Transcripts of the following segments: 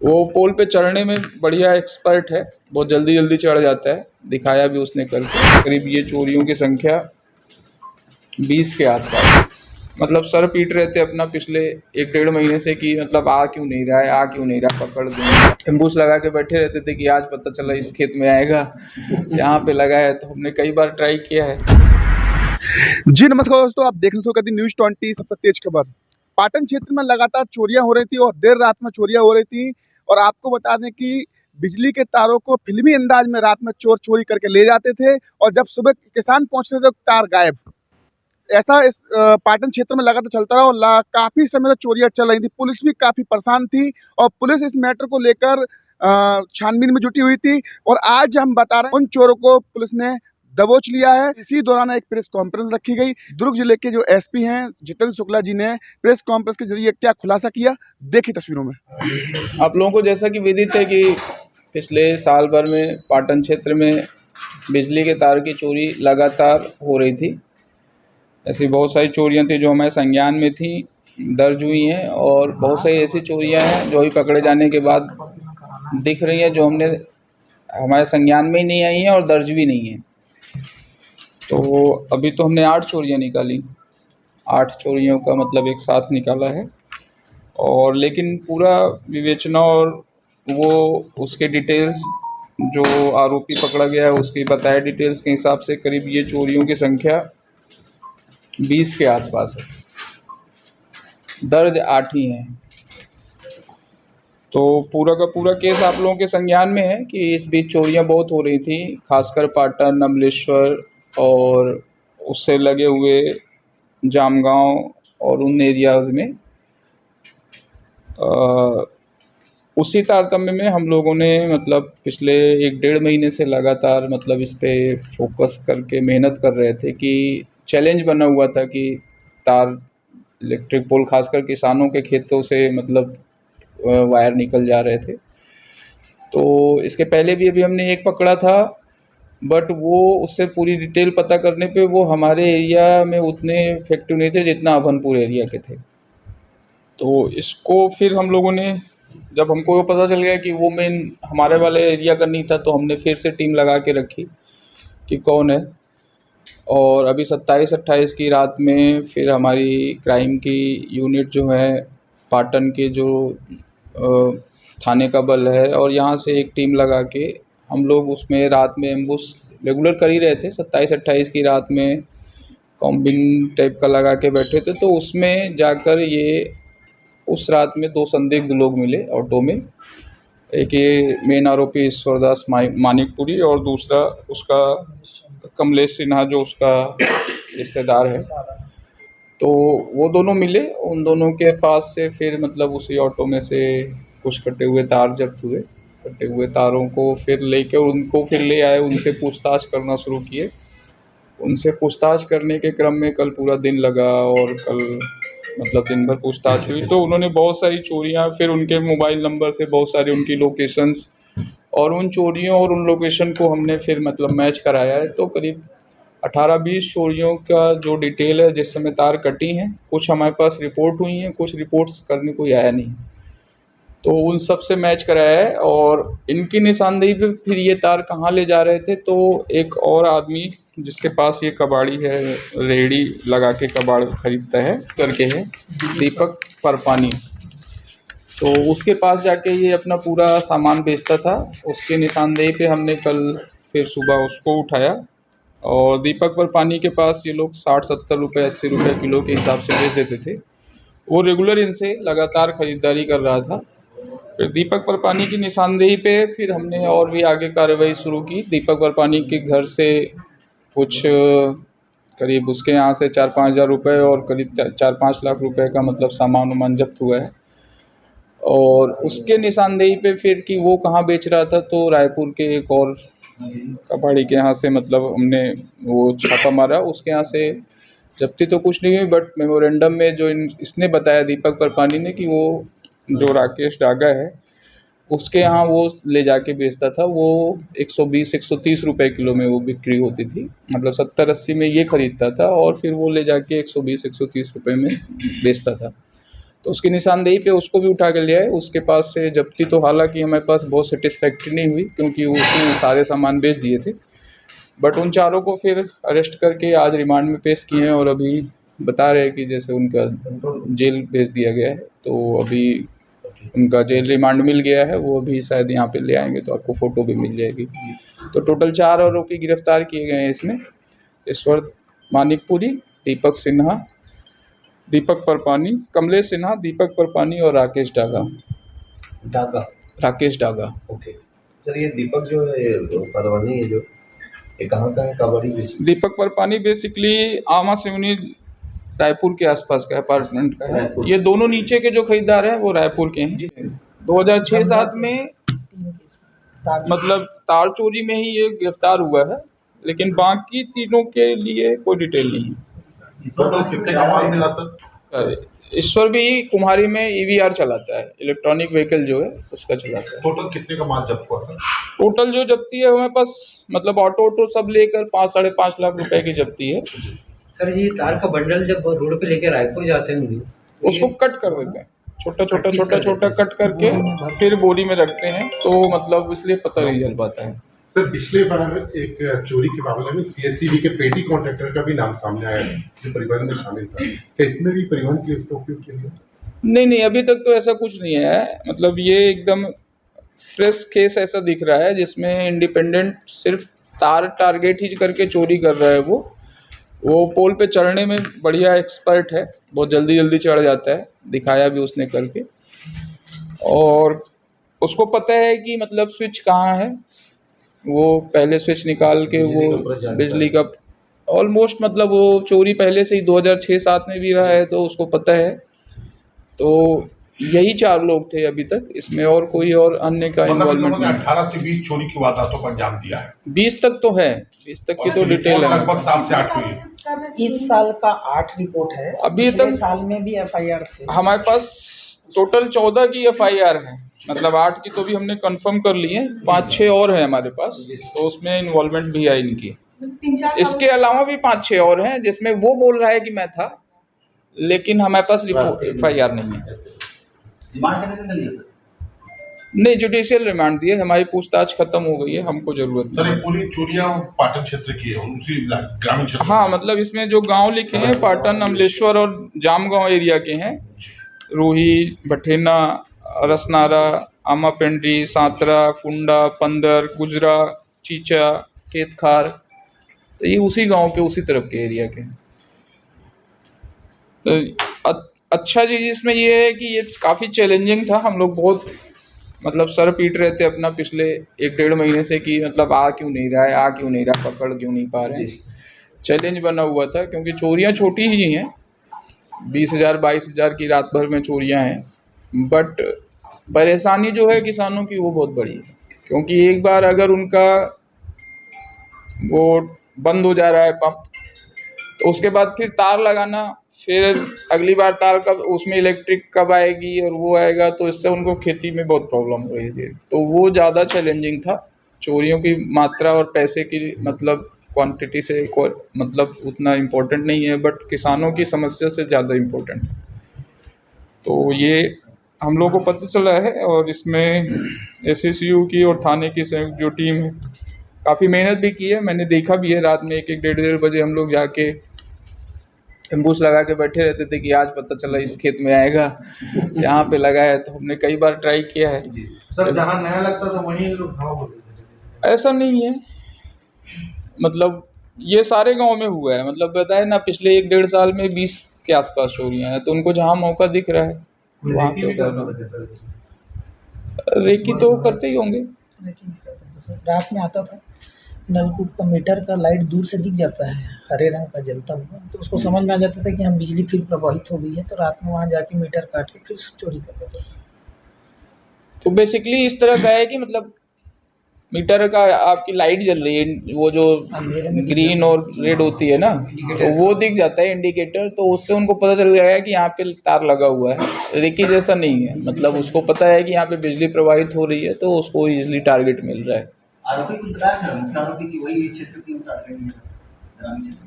वो पोल पे चढ़ने में बढ़िया एक्सपर्ट है, बहुत जल्दी जल्दी चढ़ जाता है, दिखाया भी उसने कल। करीब ये चोरियों की संख्या 20 के आसपास, मतलब सर पीट रहे थे अपना पिछले 1-1.5 महीने से कि मतलब आ क्यों नहीं रहा है, आ क्यों नहीं रहा, पकड़ दूंगा। एम्बुस लगा के बैठे रहते थे कि आज पता चला इस खेत में आएगा, यहाँ पे लगा है। तो हमने कई बार ट्राई किया है। जी नमस्कार दोस्तों, आप देख रहे हो न्यूज़ 20 सबसे तेज खबर। पाटन क्षेत्र में लगातार चोरियां हो रही थी और देर रात में चोरियां हो रही थी। और आपको बता दें कि बिजली के तारों को फिल्मी अंदाज में रात में चोर चोरी करके ले जाते थे और जब सुबह किसान पहुंचते थे तो तार गायब। ऐसा इस पाटन क्षेत्र में लगातार चलता रहा और काफी समय तक चोरियां चल रही थी। पुलिस भी काफी परेशान थी और पुलिस इस मैटर को लेकर छानबीन में जुटी हुई थी। और आज हम बता रहे हैं उन चोरों को पुलिस ने दबोच लिया है। इसी दौरान एक प्रेस कॉन्फ्रेंस रखी गई। दुर्ग जिले के जो एसपी हैं जितेंद्र शुक्ला जी ने प्रेस कॉन्फ्रेंस के जरिए क्या खुलासा किया, देखिए तस्वीरों में। आप लोगों को जैसा कि विदित है कि पिछले साल भर में पाटन क्षेत्र में बिजली के तार की चोरी लगातार हो रही थी। ऐसी बहुत सारी चोरियां थी जो हमारे संज्ञान में थी, दर्ज हुई हैं, और बहुत सारी ऐसी चोरियां हैं जो अभी पकड़े जाने के बाद दिख रही हैं, जो हमारे संज्ञान में ही नहीं आई हैं और दर्ज भी नहीं है। तो अभी तो हमने 8 चोरियां निकाली, 8 चोरियों का मतलब एक साथ निकाला है। और लेकिन पूरा विवेचना और वो उसके डिटेल्स जो आरोपी पकड़ा गया है उसकी बताए डिटेल्स के हिसाब से करीब ये चोरियों की संख्या 20 के आसपास है, दर्ज 8 ही हैं। तो पूरा का पूरा केस आप लोगों के संज्ञान में है कि इस बीच चोरियां बहुत हो रही थी, खासकर पाटन, अमलेश्वर और उससे लगे हुए जामगांव और उन एरियाज़ में। उसी तारतम्य में हम लोगों ने मतलब पिछले 1-1.5 महीने से लगातार मतलब इस पे फोकस करके मेहनत कर रहे थे कि चैलेंज बना हुआ था कि तार इलेक्ट्रिक पोल खासकर किसानों के खेतों से मतलब वायर निकल जा रहे थे। तो इसके पहले भी अभी हमने एक पकड़ा था, बट वो उससे पूरी डिटेल पता करने पे वो हमारे एरिया में उतने इफेक्टिव नहीं थे जितना अभनपुर एरिया के थे। तो इसको फिर हम लोगों ने, जब हमको वो पता चल गया कि वो मेन हमारे वाले एरिया का नहीं था, तो हमने फिर से टीम लगा के रखी कि कौन है। और अभी 27-28 की रात में फिर हमारी क्राइम की यूनिट जो है पाटन के जो थाने का बल है और यहाँ से एक टीम लगा के हम लोग उसमें रात में एम्बुश रेगुलर कर ही रहे थे। 27-28 की रात में कॉम्बिंग टाइप का लगा के बैठे थे। तो उसमें जाकर ये उस रात में 2 संदिग्ध लोग मिले ऑटो में। एक ये मेन आरोपी ईश्वरदास मानिकपुरी और दूसरा उसका कमलेश सिन्हा जो उसका रिश्तेदार है। तो वो दोनों मिले, उन दोनों के पास से फिर मतलब उसी ऑटो में से कुछ कटे हुए तार जब्त हुए। कटे हुए तारों को फिर लेकर उनको फिर ले आए, उनसे पूछताछ करना शुरू किए। उनसे पूछताछ करने के क्रम में कल पूरा दिन लगा और कल मतलब दिन भर पूछताछ हुई। तो उन्होंने बहुत सारी चोरियां, फिर उनके मोबाइल नंबर से बहुत सारी उनकी लोकेशंस और उन चोरियों और उन लोकेशन को हमने फिर मतलब मैच कराया है। तो करीब 18-20 चोरियों का जो डिटेल है जिस समय तार कटी हैं, कुछ हमारे पास रिपोर्ट हुई हैं, कुछ रिपोर्ट्स करने कोई आया नहीं। तो उन सब से मैच कराया है और इनकी निशानदेही पे फिर ये तार कहाँ ले जा रहे थे। तो एक और आदमी जिसके पास ये कबाड़ी है, रेहड़ी लगा के कबाड़ खरीदता है करके है, दीपक परपानी। तो उसके पास जाके ये अपना पूरा सामान बेचता था। उसके निशानदेही पे हमने कल फिर सुबह उसको उठाया और दीपक परपानी के पास ये लोग 60-70 रुपये 80 रुपये किलो के हिसाब से बेच देते थे। वो रेगुलर इनसे लगातार ख़रीदारी कर रहा था। फिर दीपक परपानी की निशानदेही पे फिर हमने और भी आगे कार्रवाई शुरू की। दीपक परपानी के घर से कुछ करीब उसके यहाँ से 4-5 हज़ार रुपये और करीब 4-5 लाख रुपए का मतलब सामान वामान जब्त हुआ है। और उसके निशानदेही पे फिर कि वो कहाँ बेच रहा था, तो रायपुर के एक और कबाड़ी के यहाँ से मतलब हमने वो छापा मारा। उसके यहाँ से जब्ती तो कुछ नहीं हुई, बट मेमोरेंडम में जो इसने बताया दीपक परपानी ने कि वो जो राकेश डागा है उसके यहाँ वो ले जाके बेचता था। वो 120-130 रुपये किलो में वो बिक्री होती थी, मतलब 70-80 में ये खरीदता था और फिर वो ले जाके 120-130 रुपये में बेचता था। तो उसकी निशानदेही पे उसको भी उठा के ले आए। उसके पास से जब्ती तो हालांकि हमारे पास बहुत सेटिस्फैक्ट्री नहीं हुई, क्योंकि उसने सारे सामान बेच दिए थे। बट उन चारों को फिर अरेस्ट करके आज रिमांड में पेश किए हैं, और अभी बता रहे हैं कि जैसे उनका जेल भेज दिया गया है, तो अभी उनका जेल रिमांड मिल गया है। वो अभी शायद यहाँ पे ले आएंगे तो आपको फ़ोटो भी मिल जाएगी। तो टोटल 4 आरोपी गिरफ्तार किए गए हैं इसमें। ईश्वर मानिकपुरी, दीपक सिन्हा, दीपक परपानी, कमलेश सिन्हा, दीपक परपानी और राकेश डागा। राकेश डागा। ओके सर, ये दीपक जो है, परवानी है जो, ये कहाँ का है, कबाड़ी बेसिक? दीपक परपानी बेसिकली आमा सिवनी रायपुर के आसपास का अपार्टमेंट का है। ये दोनों नीचे के जो खरीदार हैं वो रायपुर के हैं। 2006-7 में मतलब तार चोरी में ही ये गिरफ्तार हुआ है, लेकिन बाकी तीनों के लिए कोई डिटेल नहीं है। टोटल कितने का माल मिला सर? ईश्वर भी कुम्हारी में ईवीआर चलाता है, इलेक्ट्रॉनिक व्हीकल जो है उसका चलाता है। टोटल कितने का माल जब्त हुआ सर? टोटल जो जब्ती है हमारे पास मतलब ऑटो सब लेकर 5-5.5 लाख रुपए की जब्ती है। सर ये तार का बंडल जब रोड पे लेकर रायपुर जाते होंगे तो उसको कट कर देते हैं, छोटा कट करके फिर बोरी में रखते हैं, तो मतलब इसलिए पता नहीं चल पाता है। सर पिछले बार एक चोरी के मामले में सीएससीबी के पेटी कॉन्ट्रैक्टर का भी नाम सामने आया जो परिवहन में शामिल था। क्या इसमें भी परिवहन की उसका उपयोग किया गया? नहीं, अभी तक तो ऐसा कुछ नहीं है। मतलब ये एकदम फ्रेश केस ऐसा दिख रहा है जिसमें इंडिपेंडेंट सिर्फ तार टारगेट ही करके चोरी कर रहा है। वो पोल पे चढ़ने में बढ़िया एक्सपर्ट है, बहुत जल्दी चढ़ जाता है, दिखाया भी उसने करके। और उसको पता है कि मतलब स्विच कहाँ है, वो पहले स्विच निकाल के वो बिजली का ऑलमोस्ट मतलब वो चोरी पहले से ही 2006-7 में भी रहा है, तो उसको पता है। तो यही 4 लोग थे अभी तक, इसमें और कोई और अन्य का इन्वॉल्वमेंट नहीं। 18 से 20 चोरी की वारदातों को अंजाम दिया है। 20 तक तो है, 20 तक की तो डिटेल है। लगभग 7 से 8 हुई। इस साल का 8 रिपोर्ट है। अभी पिछले तक साल में भी एफआईआर थे। हमारे पास टोटल 14 की एफआईआर है, मतलब 8 की तो भी हमने कंफर्म कर ली है, 5-6 और हैं हमारे पास, तो उसमें इन्वॉल्वमेंट भी है इनकी। इसके अलावा भी 5-6 और हैं जिसमें वो बोल रहा है कि मैं था, लेकिन हमारे पास रिपोर्ट एफआईआर नहीं है। नहीं, जुडिशियल रिमांड दिए, हमारी पूछताछ खत्म हो गई है, हमको जरूरत सर नहीं। ये पूरी चोरियां पाटन क्षेत्र की है, उसी ग्रामीण क्षेत्र? हाँ, मतलब इसमें जो गांव लिखे हैं पाटन, अमलेश्वर और जामगांव एरिया के हैं। रूही, भठेना, रसनारा, आमापेंड्री, सांतरा, कुंडा, पंदर, गुजरा, चीचा, केतखार, तो ये उसी गांव के उसी तरफ के एरिया के हैं। तो अच्छा चीज़ इसमें ये है कि ये काफ़ी चैलेंजिंग था। हम लोग बहुत मतलब सर पीट रहे थे अपना पिछले 1-1.5 महीने से कि मतलब आ क्यों नहीं रहा, पकड़ क्यों नहीं पा रहे हैं। चैलेंज बना हुआ था क्योंकि चोरियां छोटी ही हैं, 20,000-22,000 की रात भर में चोरियां हैं, बट परेशानी जो है किसानों की वो बहुत बड़ी है। क्योंकि एक बार अगर उनका वो बंद हो जा रहा है पंप, तो उसके बाद फिर तार लगाना, फिर अगली बार तार कब उसमें इलेक्ट्रिक कब आएगी और वो आएगा, तो इससे उनको खेती में बहुत प्रॉब्लम हो रही थी। तो वो ज़्यादा चैलेंजिंग था। चोरियों की मात्रा और पैसे की मतलब क्वांटिटी से मतलब उतना इम्पोर्टेंट नहीं है, बट किसानों की समस्या से ज़्यादा इम्पोर्टेंट है। तो ये हम लोग को पता चला है, और इसमें एसएसयू की और थाने की संयुक्त जो टीम है काफ़ी मेहनत भी की है। मैंने देखा भी है, रात में 1-1, 1:30 बजे हम लोग जाके एम्बूस लगा के बैठे रहते थे कि आज पता चला इस खेत में आएगा, यहाँ पे लगा है। तो हमने कई बार ट्राई किया है। सर जहाँ नया लगता था वहीं लोग भाव बोलते थे? ऐसा नहीं है, मतलब ये सारे गांव में हुआ है। मतलब बताए ना, पिछले 1-1.5 साल में 20 के आसपास चोरियां हैं, तो उनको जहाँ मौका दिख रहा है वहाँ पे रेकी तो करते ही होंगे। रात में आता था, नलकूप का मीटर का लाइट दूर से दिख जाता है, हरे रंग का जलता हुआ, तो उसको समझ में आ जाता था कि हम बिजली फिर प्रवाहित हो गई है, तो रात में वहाँ जाके मीटर काट के फिर चोरी कर लेते थे। तो बेसिकली इस तरह का है कि मतलब मीटर का आपकी लाइट जल रही है, वो जो ग्रीन और रेड होती है ना, तो वो दिख जाता है इंडिकेटर, तो उससे उनको पता चल जाएगा कि यहाँ पे तार लगा हुआ है। रेकी जैसा नहीं है, मतलब उसको पता है कि यहाँ पे बिजली प्रवाहित हो रही है, तो उसको इजीली टारगेट मिल रहा है। आरोपी कुछ बताया था, मुख्य आरोपी की वही क्षेत्र की टारगेट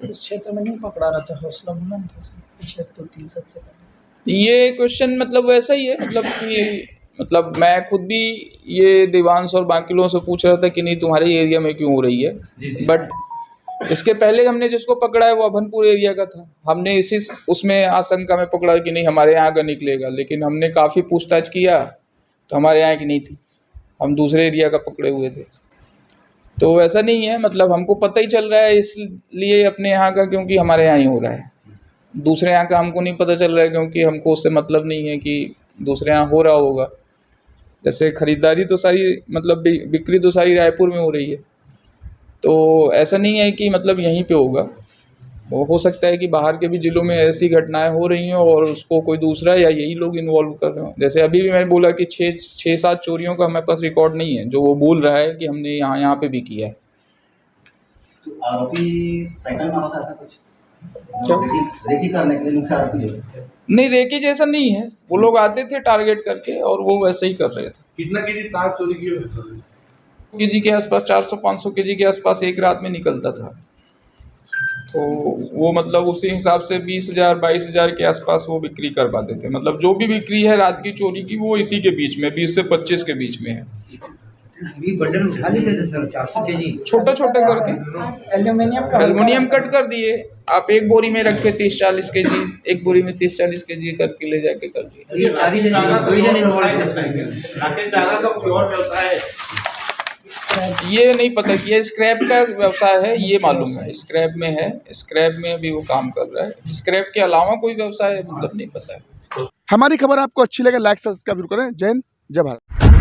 है। उस क्षेत्र में नहीं पकड़ा रहा था, हौसला बुलंद था पिछले 2-3 सबसे पहले। ये क्वेश्चन मतलब वैसा ही है, मतलब कि मतलब मैं खुद भी ये देवांश और बाकी लोगों से पूछ रहा था कि नहीं तुम्हारे एरिया में क्यों हो रही है, बट इसके पहले हमने जिसको पकड़ा है वो अभनपुर एरिया का था। हमने इसी उसमें आशंका में पकड़ा कि नहीं हमारे यहाँ का निकलेगा, लेकिन हमने काफ़ी पूछताछ किया तो हमारे यहाँ की नहीं थी, हम दूसरे एरिया का पकड़े हुए थे। तो ऐसा नहीं है, मतलब हमको पता ही चल रहा है इसलिए अपने यहाँ का, क्योंकि हमारे यहाँ ही हो रहा है। दूसरे यहाँ का हमको नहीं पता चल रहा है क्योंकि हमको उससे मतलब नहीं है कि दूसरे यहाँ हो रहा होगा। जैसे खरीदारी तो सारी मतलब बिक्री तो सारी रायपुर में हो रही है, तो ऐसा नहीं है कि मतलब यहीं पे होगा। वो हो सकता है कि बाहर के भी ज़िलों में ऐसी घटनाएं हो रही हैं और उसको कोई दूसरा या यही लोग इन्वॉल्व कर रहे हो। जैसे अभी भी मैं बोला कि 6-7 चोरियों का हमारे पास रिकॉर्ड नहीं है, जो वो बोल रहा है कि हमने यहाँ पे भी किया है। तो आरोपी साइकिल में आता था कुछ क्या? रेकी करने के लिए मुख्य आरोपी जो है। नहीं, रेकी जैसा नहीं है, वो लोग आते थे टारगेट करके और वो वैसे ही कर रहे थे। कितना केजी तार चोरी की हुई? केजी के आसपास 400-500 केजी के आसपास एक रात में निकलता था। तो वो मतलब उसी हिसाब से 20,000-22,000 के आसपास वो बिक्री कर पाते थे। मतलब जो भी बिक्री है रात की चोरी की वो इसी के बीच में 20 से 25 के बीच में है। ये बंडल उठा लेते थे सर 400 केजी। छोटा छोटा करके एल्युमिनियम कट कर दिए, आप एक बोरी में रख के 30-40 केजी, एक बोरी में 30-40 केजी करके ले जाके कर दिए। ये 4 जने 2 जने इन्वॉल्व थे इसमें। राकेश दागा का कोई और व्यवसाय है? ये नहीं पता कि ये स्क्रैप का व्यवसाय है, ये मालूम है स्क्रैप में है, स्क्रैप में भी वो काम कर रहा है। स्क्रैप के अलावा कोई व्यवसाय मतलब नहीं पता है। हमारी खबर आपको अच्छी लगे लाइक सब्सक्राइब करें। जय हिंद, जय भारत।